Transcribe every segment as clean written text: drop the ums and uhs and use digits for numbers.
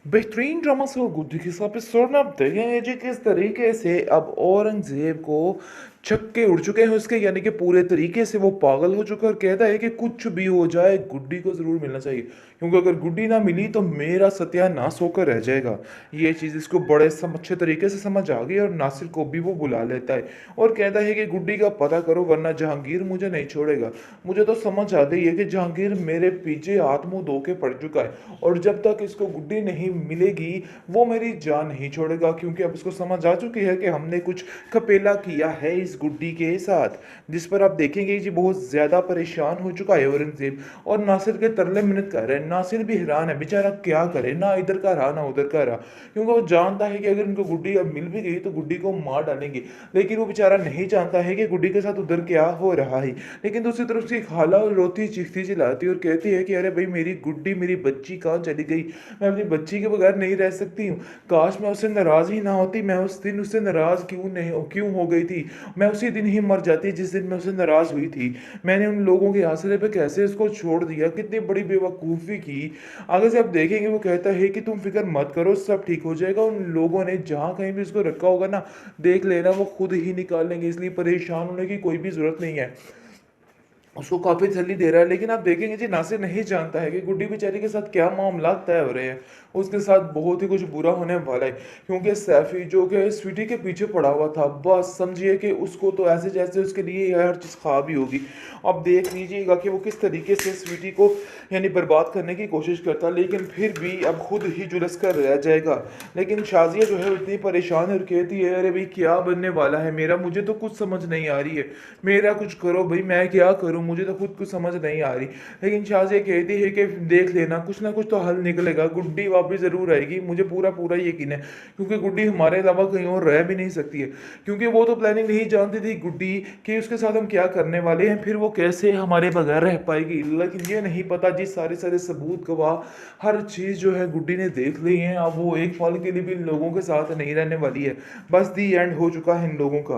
बेहतरीन drama show गुड्डी के साथ एपिसोड में आप देखेंगे जी किस तरीके से अब औरंगजेब को छक्के उड़ चुके हैं उसके, यानी कि पूरे तरीके से वो पागल हो चुका है और कहता है कि कुछ भी हो जाए गुड्डी को ज़रूर मिलना चाहिए, क्योंकि अगर गुड्डी ना मिली तो मेरा सत्यानाश होकर रह जाएगा। ये चीज़ इसको बड़े अच्छे तरीके से समझ आ गई और नासिर को भी वो बुला लेता है और कहता है कि गुड्डी का पता करो वरना जहांगीर मुझे नहीं छोड़ेगा। मुझे तो समझ आ गई है कि जहांगीर मेरे पीछे हाथ मुंह धो के पड़ चुका है और जब तक इसको गुड्डी नहीं मिलेगी वो मेरी जान नहीं छोड़ेगा, क्योंकि अब उसको समझ आ चुकी है कि हमने कुछ खपेला किया है इस गुड्डी के साथ। जिस पर आप देखेंगे जी बहुत ज़्यादा परेशान हो चुका है औरंगजेब और नासिर के तरले मिन्नत कर रहे हैं। नासिर भी हैरान है, बेचारा क्या करे, ना इधर का रहा ना उधर का रहा, क्योंकि वो जानता है कि अगर उनको गुड्डी अब मिल भी गई तो गुड्डी को मार डालेंगे, लेकिन वो बेचारा नहीं जानता है कि गुड्डी के साथ उधर क्या हो रहा है। लेकिन दूसरी तरफ उसकी खाला रोती चीखती चिल्लाती और कहती है कि अरे भाई मेरी गुड्डी, मेरी बच्ची कहाँ चली गई, मैं अपनी बच्ची के बगैर नहीं रह सकती हूँ। काश मैं उससे नाराज़ ही ना होती, मैं उस दिन उससे नाराज़ क्यों हो गई थी, मैं उसी दिन ही मर जाती जिस दिन मैं उससे नाराज़ हुई थी। मैंने उन लोगों के आसरे पे कैसे उसको छोड़ दिया, कितनी बड़ी बेवकूफ़ी की। आगे से आप देखेंगे वो कहता है कि तुम फिक्र मत करो, सब ठीक हो जाएगा। उन लोगों ने जहाँ कहीं भी उसको रखा होगा ना, देख लेना वो खुद ही निकाल लेंगे, इसलिए परेशान होने की कोई भी ज़रूरत नहीं है। उसको काफ़ी तसल्ली दे रहा है, लेकिन आप देखेंगे जी नासिर नहीं जानता है कि गुड्डी बेचारी के साथ क्या मामला तय हो रहे हैं। उसके साथ बहुत ही कुछ बुरा होने वाला है, क्योंकि सैफी जो कि स्वीटी के पीछे पड़ा हुआ था, बस समझिए कि उसको तो ऐसे जैसे उसके लिए हर चीज़ ख्वाब ही होगी। अब देख लीजिएगा कि वो किस तरीके से स्वीटी को यानी बर्बाद करने की कोशिश करता, लेकिन फिर भी अब खुद ही झुलस कर रह जाएगा। लेकिन शाजिया जो है इतनी परेशान है और कहती है अरे भाई क्या बनने वाला है मेरा, मुझे तो कुछ समझ नहीं आ रही है, मेरा कुछ करो भाई, मैं क्या करूं, मुझे तो खुद कुछ समझ नहीं आ रही। लेकिन शाजिया कहती है कि देख लेना कुछ ना कुछ तो हल निकलेगा, गुड्डी वापस ज़रूर आएगी, मुझे पूरा पूरा यकीन है, क्योंकि गुड्डी हमारे अलावा कहीं और रह भी नहीं सकती है। क्योंकि वो तो प्लानिंग नहीं जानती थी गुड्डी कि उसके साथ हम क्या करने वाले हैं, फिर वो कैसे हमारे बगैर रह पाएगी। लेकिन ये नहीं पता जी सारे सारे सबूत गवाह हर चीज़ जो है गुड्डी ने देख ली है, अब वो एक पल के लिए भी इन लोगों के साथ नहीं रहने वाली है। बस दी एंड हो चुका है इन लोगों का,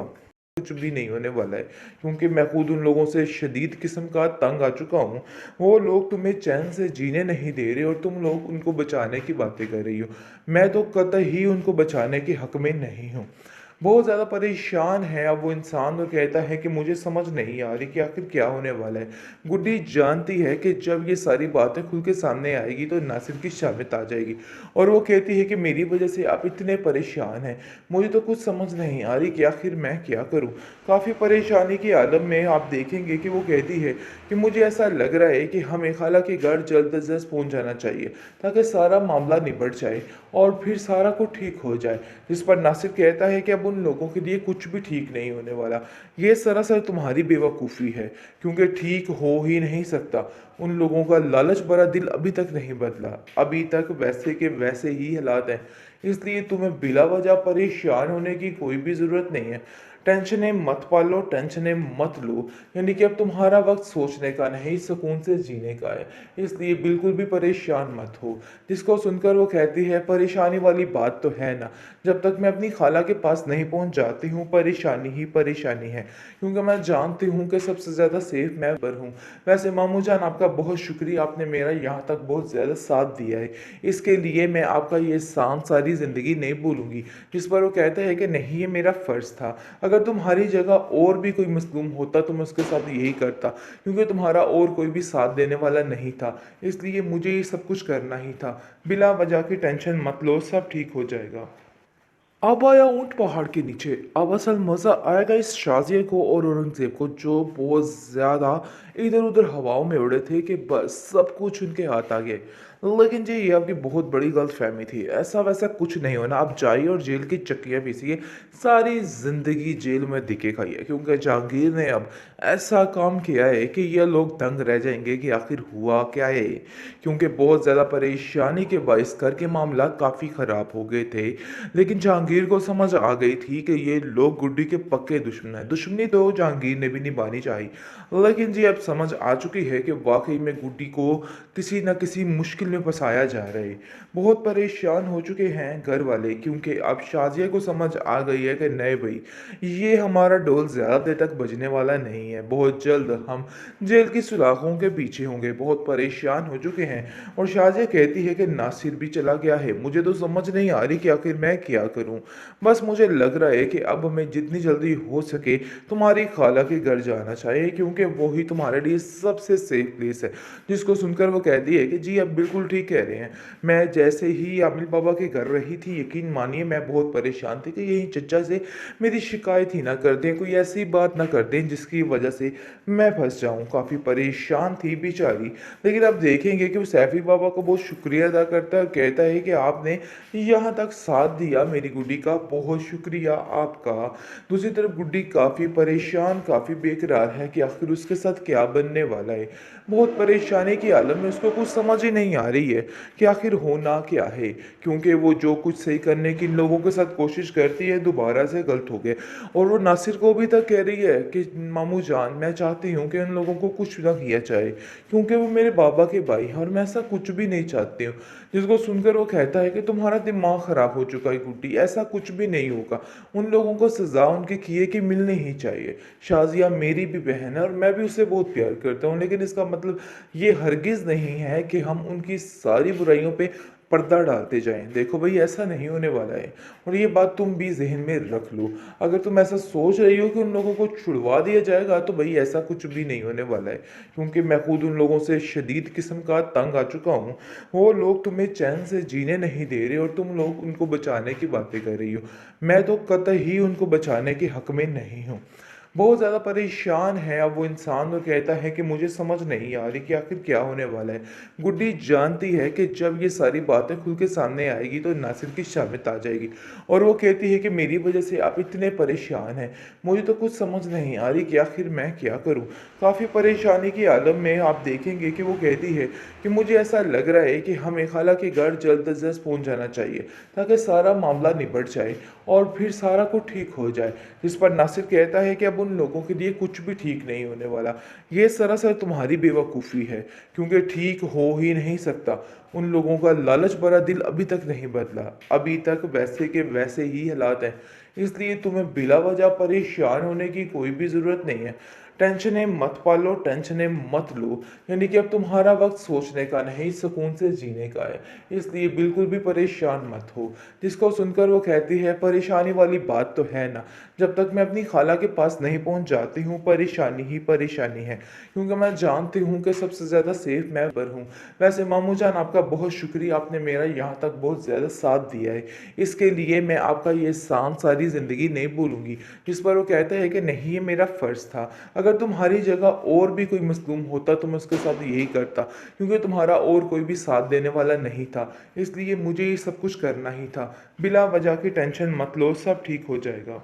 कुछ भी नहीं होने वाला है, क्योंकि मैं खुद उन लोगों से शदीद किस्म का तंग आ चुका हूँ। वो लोग तुम्हें चैन से जीने नहीं दे रहे और तुम लोग उनको बचाने की बातें कर रही हो। मैं तो कतई उनको बचाने के हक में नहीं हूँ। बहुत ज़्यादा परेशान है अब वो इंसान और कहता है कि मुझे समझ नहीं आ रही कि आखिर क्या होने वाला है। गुड्डी जानती है कि जब ये सारी बातें खुल के सामने आएगी तो नासिर की शामित आ जाएगी और वो कहती है कि मेरी वजह से आप इतने परेशान हैं, मुझे तो कुछ समझ नहीं आ रही कि आखिर मैं क्या करूं। काफ़ी परेशानी के आलम में आप देखेंगे कि वो कहती है कि मुझे ऐसा लग रहा है कि हमें खाला के घर जल्द अज जल्द पहुँच जाना चाहिए ताकि सारा मामला निबट जाए और फिर सारा कुछ ठीक हो जाए। जिस पर नासिर कहता है कि अब उन लोगों के लिए कुछ भी ठीक नहीं होने वाला, ये सरासर तुम्हारी बेवकूफ़ी है, क्योंकि ठीक हो ही नहीं सकता। उन लोगों का लालच भरा दिल अभी तक नहीं बदला, अभी तक वैसे के वैसे ही हालात हैं, इसलिए तुम्हें बिला वजह परेशान होने की कोई भी ज़रूरत नहीं है। टेंशनें मत पालो, टेंशनें मत लो, यानी कि अब तुम्हारा वक्त सोचने का नहीं सुकून से जीने का है, इसलिए बिल्कुल भी परेशान मत हो। जिसको सुनकर वो कहती है परेशानी वाली बात तो है ना, जब तक मैं अपनी खाला के पास नहीं पहुंच जाती हूँ परेशानी ही परेशानी है, क्योंकि मैं जानती हूँ कि सबसे ज़्यादा सेफ मैं पर हूँ। वैसे मामू जान आपका बहुत शुक्रिया, आपने मेरा यहाँ तक बहुत ज़्यादा साथ दिया है, इसके लिए मैं आपका ये एहसान सारी ज़िंदगी नहीं भूलूंगी। जिस पर वो कहता है कि नहीं ये मेरा फ़र्ज़ था, अगर तुम्हारी जगह और भी कोई मज़लूम होता तो मैं उसके साथ यही करता, क्योंकि तुम्हारा और कोई भी साथ देने वाला नहीं था, इसलिए मुझे ये सब कुछ करना ही था। बिला वजह की टेंशन मत लो, सब ठीक हो जाएगा। अब आया ऊंट पहाड़ के नीचे। अब असल मज़ा आएगा इस शाजिया को और औरंगज़ेब को, जो बहुत ज़्यादा इधर उधर हवाओं में उड़े थे कि बस सब कुछ उनके हाथ आ गए। लेकिन जी ये आपकी बहुत बड़ी गलतफहमी थी, ऐसा वैसा कुछ नहीं होना। आप जाइए और जेल की चक्कियाँ पीसिए, सारी ज़िंदगी जेल में दिखे खाइए, क्योंकि जहांगीर ने अब ऐसा काम किया है कि ये लोग दंग रह जाएंगे कि आखिर हुआ क्या है। क्योंकि बहुत ज़्यादा परेशानी के बाइस करके मामला काफ़ी ख़राब हो गए थे, लेकिन जहांगीर को समझ आ गई थी कि ये लोग गुड्डी के पक्के दुश्मन हैं। दुश्मनी तो जहांगीर ने भी निभानी चाहिए, लेकिन जी अब समझ आ चुकी है कि वाकई में गुड्डी को किसी न किसी मुश्किल में फंसाया जा रहा है। बहुत परेशान हो चुके हैं घर वाले, क्योंकि अब शाज़िया को समझ आ गई है कि नहीं भई, ये हमारा ढोल ज़्यादा देर तक बजने वाला नहीं है। बहुत जल्द हम जेल की सुलाखों के पीछे होंगे। बहुत परेशान हो चुके हैं और शाज़िया कहती है कि नासिर भी चला गया है। मुझे तो समझ नहीं आ रही कि आखिर मैं क्या करूँ? बस मुझे लग रहा है कि अब हमें जितनी जल्दी हो सके तुम्हारी खाला के घर जाना चाहिए, क्योंकि वो ही तुम्हारे लिए सबसे सेफ प्लेस है। जिसको सुनकर वो कहती है कि जी आप बिल्कुल ठीक कह रहे हैं। मैं जैसे ही आमिर बाबा के घर रही थी, यकीन मानिए मैं बहुत परेशान थी कि यही चचा से मेरी शिकायत ही ना कर दें, कोई ऐसी बात ना कर दें जिसकी वजह से मैं फंस जाऊं। काफ़ी परेशान थी बेचारी। लेकिन अब देखेंगे कि वो सैफी बाबा को बहुत शुक्रिया अदा करता है और कहता है कि आपने यहाँ तक साथ दिया मेरी गुड्डी का, बहुत शुक्रिया आपका। दूसरी तरफ गुड्डी काफ़ी परेशान, काफ़ी बेकरार है कि आखिर उसके साथ क्या बनने वाला है। बहुत परेशानी की हालत में उसको कुछ समझ ही नहीं आ रही है कि आखिर होना क्या है, क्योंकि वो जो कुछ सही करने की इन लोगों के साथ कोशिश करती है दोबारा से गलत हो गए। और वो नासिर को भी तक कह रही है कि मामू जान, मैं चाहती हूँ कि उन लोगों को कुछ ना किया जाए, क्योंकि वो मेरे बाबा के भाई हैं और मैं ऐसा कुछ भी नहीं चाहती हूँ। जिसको सुनकर वो कहता है कि तुम्हारा दिमाग खराब हो चुका है गुड्डी, ऐसा कुछ भी नहीं होगा। उन लोगों को सजा उनके किए की मिलनी ही चाहिए। शाज़िया मेरी भी बहन है और मैं भी उसे बहुत प्यार करता हूँ, लेकिन इसका मतलब ये हरगिज़ नहीं है कि हम उनकी सारी बुराइयों पे पर्दा डालते जाएं। देखो भाई, ऐसा नहीं होने वाला है और ये बात तुम भी जहन में रख लो। अगर तुम ऐसा सोच रही हो कि उन लोगों को छुड़वा दिया जाएगा, तो भाई ऐसा कुछ भी नहीं होने वाला है, क्योंकि मैं खुद उन लोगों से शदीद किस्म का तंग आ चुका हूँ। वो लोग तुम्हें चैन से जीने नहीं दे रहे और तुम लोग उनको बचाने की बातें कर रही हो। मैं तो कतई उनको बचाने के हक में नहीं हूँ। बहुत ज़्यादा परेशान है अब वो इंसान और कहता है कि मुझे समझ नहीं आ रही कि आखिर क्या होने वाला है। गुड्डी जानती है कि जब ये सारी बातें खुल के सामने आएगी तो नासिर की शामित आ जाएगी और वो कहती है कि मेरी वजह से आप इतने परेशान हैं, मुझे तो कुछ समझ नहीं आ रही कि आखिर मैं क्या करूं। काफ़ी परेशानी की आलम में आप देखेंगे कि वो कहती है कि मुझे ऐसा लग रहा है कि हमें खाला के घर जल्द अज जल्द पहुँच जाना चाहिए, ताकि सारा मामला निबट जाए और फिर सारा कुछ ठीक हो जाए। जिस पर नासिर कहता है कि अब उन लोगों के लिए कुछ भी ठीक नहीं होने वाला। ये सरासर तुम्हारी बेवकूफ़ी है, क्योंकि ठीक हो ही नहीं सकता। उन लोगों का लालच भरा दिल अभी तक नहीं बदला, अभी तक वैसे के वैसे ही हालात हैं। इसलिए तुम्हें बिला वजह परेशान होने की कोई भी ज़रूरत नहीं है। टेंशनें मत पालो, टेंशनें मत लो, यानी कि अब तुम्हारा वक्त सोचने का नहीं, सुकून से जीने का है। इसलिए बिल्कुल भी परेशान मत हो। जिसको सुनकर वो कहती है, परेशानी वाली बात तो है ना, जब तक मैं अपनी खाला के पास नहीं पहुंच जाती हूँ परेशानी ही परेशानी है, क्योंकि मैं जानती हूँ कि सबसे ज़्यादा सेफ मैं पर हूँ। वैसे मामू जान, आपका बहुत शुक्रिया, आपने मेरा यहाँ तक बहुत ज़्यादा साथ दिया है। इसके लिए मैं आपका ये एहसान सारी ज़िंदगी नहीं भूलूंगी। जिस पर वो कहता है कि नहीं, ये मेरा फ़र्ज़ था। अगर तुम्हारी जगह और भी कोई मज़लूम होता तो मैं उसके साथ यही करता, क्योंकि तुम्हारा और कोई भी साथ देने वाला नहीं था। इसलिए मुझे ये सब कुछ करना ही था। बिला वजह की टेंशन मत लो, सब ठीक हो जाएगा।